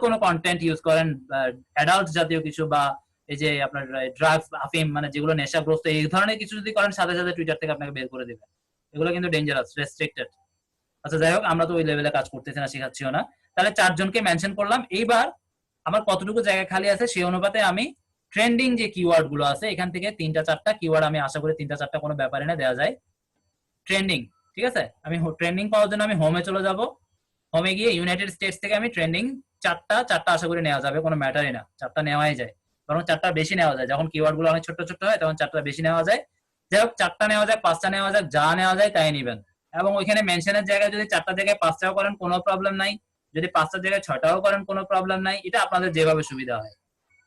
কোনো content use করেন, adult জাতীয় কিছু, বা এই যে আপনার ড্রাগস, আফিম, মানে যেগুলো নেশাগ্রস্ত, এই ধরনের কিছু যদি করেন, সাথে সাথে টুইটার থেকে আপনাকে বের করে দেবে। এগুলো কিন্তু ডেঞ্জারাস, রেস্ট্রিক্টেড। আচ্ছা যাই হোক, আমরা তো ওই লেভেলে কাজ করতেছি না, শেখাচ্ছিও না। তাহলে 4 জনকে মেনশন করলাম। এইবার আমার কতটুকু জায়গা খালি আছে সেই অনুপাতে আমি ট্রেন্ডিং যে কিওয়ার্ড গুলো আছে এখান থেকে 3টা 4টা কিওয়ার্ড, আমি আশা করি 3টা 4টা কোনো ব্যাপারে না, দেওয়া যায় ট্রেন্ডিং। ঠিক আছে, আমি ট্রেন্ডিং পাওয়ার জন্য আমি হোমে চলে যাব। হোমে গিয়ে ইউনাইটেড স্টেটস থেকে আমি ট্রেন্ডিং 4টা আশা করি নেওয়া যাবে, কোনো ম্যাটারই না, 4টা নেওয়াই যায়, বরং 4টা বেশি নেওয়া যায়। যখন কিওয়ার্ড গুলো অনেক ছোট ছোট হয় তখন 4টা বেশি নেওয়া যায়। যাই হোক, 4টা নেওয়া যাক, 5টা নেওয়া যাক, যা নেওয়া যায় তাই নিবেন। এবং ওইখানে মেনশনের জায়গায় যদি 4টা জায়গায় 5টাও করেন কোনো প্রবলেম নাই, যদি 5টার জায়গায় 6টাও করেন কোনো প্রবলেম নাই, এটা আপনাদের যেভাবে সুবিধা হয়।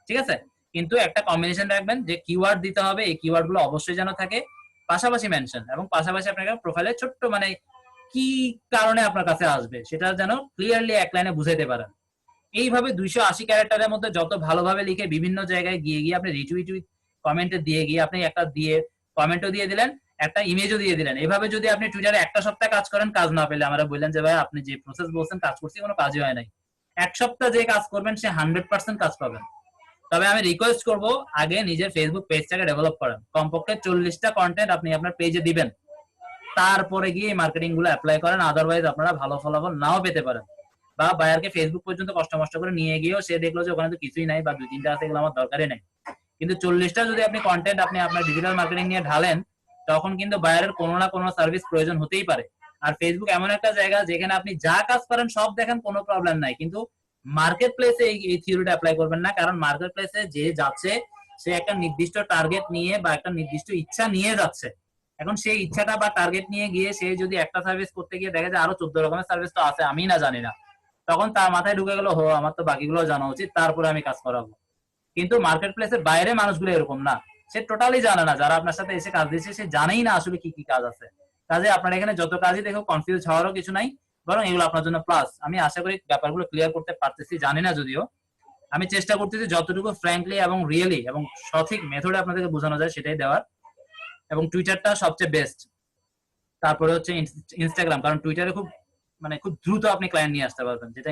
ঠিক আছে, কিন্তু একটা কম্বিনেশন রাখবেন যে কিওয়ার্ড দিতে হবে, এই কিওয়ার্ড গুলো অবশ্যই যেন থাকে, পাশাপাশি মেনশন, এবং পাশাপাশি আপনাকে প্রোফাইলে ছোট্ট মানে কি কারণে আপনার কাছে আসবে সেটা যেন ক্লিয়ারলি এক লাইনে বুঝাইতে পারেন। এইভাবে 280 ক্যারেক্টারের মধ্যে যত ভালোভাবে লিখে বিভিন্ন জায়গায় গিয়ে গিয়ে আপনি রিটুইট কমেন্টে দিয়ে গিয়ে আপনি একটা দিয়ে কমেন্টও দিয়ে দিলেন, একটা ইমেজও দিয়ে দিলেন। এভাবে যদি আপনি টুইটারে একটা সপ্তাহ কাজ করেন, কাজ না পেলে আমরা বললেন যে ভাই আপনি যে প্রসেস বলছেন কাজ করছি, কোনো কাজই হয় নাই। এক সপ্তাহ যে কাজ করবেন সে 100% কাজ পাবেন। তবে আমি রিকোয়েস্ট করব, আগে নিজের ফেসবুক পেজটাকে ডেভেলপ করেন, কমপক্ষে 40টা কন্টেন্ট আপনি আপনার পেজে দিবেন, তারপরে গিয়ে মার্কেটিং গুলো অ্যাপ্লাই করেন। আদারওয়াইজ আপনারা ভালো ফলাফল নাও পেতে পারেন। বা বায়ারকে ফেসবুক পর্যন্ত কষ্ট মষ্ট করে নিয়ে গিয়েও সে দেখলো যে ওখানে তো কিছুই নাই, বা 2-3টা আছে, এগুলো আমার দরকারই নাই। কিন্তু 40টা যদি আপনি কন্টেন্ট আপনি আপনার ডিজিটাল মার্কেটিং নিয়ে ঢালেন, তখন কিন্তু বায়ারের কোনো না কোনো সার্ভিস প্রয়োজন হতেই পারে। আর ফেসবুক এমন একটা জায়গা যেখানে আপনি যা কাজ করেন সব দেখেন, কোনো প্রবলেম নাই, কিন্তু মার্কেট প্লেসে এই থিওরিটা অ্যাপ্লাই করবেন না। কারণ মার্কেট প্লেসে যে যাচ্ছে সে একটা নির্দিষ্ট টার্গেট নিয়ে বা একটা নির্দিষ্ট ইচ্ছা নিয়ে যাচ্ছে। এখন সেই ইচ্ছাটা বা টার্গেট নিয়ে গিয়ে সে যদি একটা সার্ভিস করতে গিয়ে দেখে যে আরো 14 রকমের সার্ভিস তো আছে, আমি না জানি না, তখন তার মাথায় ঢুকে গেল, হো আমার তো বাকিগুলো জানা উচিত, তারপরে আমি কাজ করাবো। কিন্তু মার্কেট প্লেসের বাইরে মানুষগুলো এরকম না, সে টোটালি জানে না, যারা আপনার সাথে এসে কাজ দিচ্ছে সে জানেই না আসলে কি কি কাজ আছে। কাজে আপনার এখানে যত কাজই দেখো, কনফিউজ হওয়ারও কিছু নাই, বরং এগুলো আপনার জন্য প্লাস। আমি আশা করি ব্যাপারগুলো ক্লিয়ার করতে পারতেছি, জানি না যদিও। আমি চেষ্টা করতেছি যতটুকু ফ্র্যাঙ্কলি এবং রিয়েলি এবং সঠিক মেথডে আপনাদেরকে বোঝানো যায় সেটাই দেওয়ার। এবং টুইটারটা সবচেয়ে বেস্ট, তারপরে হচ্ছে ইনস্টাগ্রাম, কারণ টুইটারে খুব মানে খুব দ্রুত আপনি ক্লায়েন্ট নিয়ে আসতে পারবেন, যেটা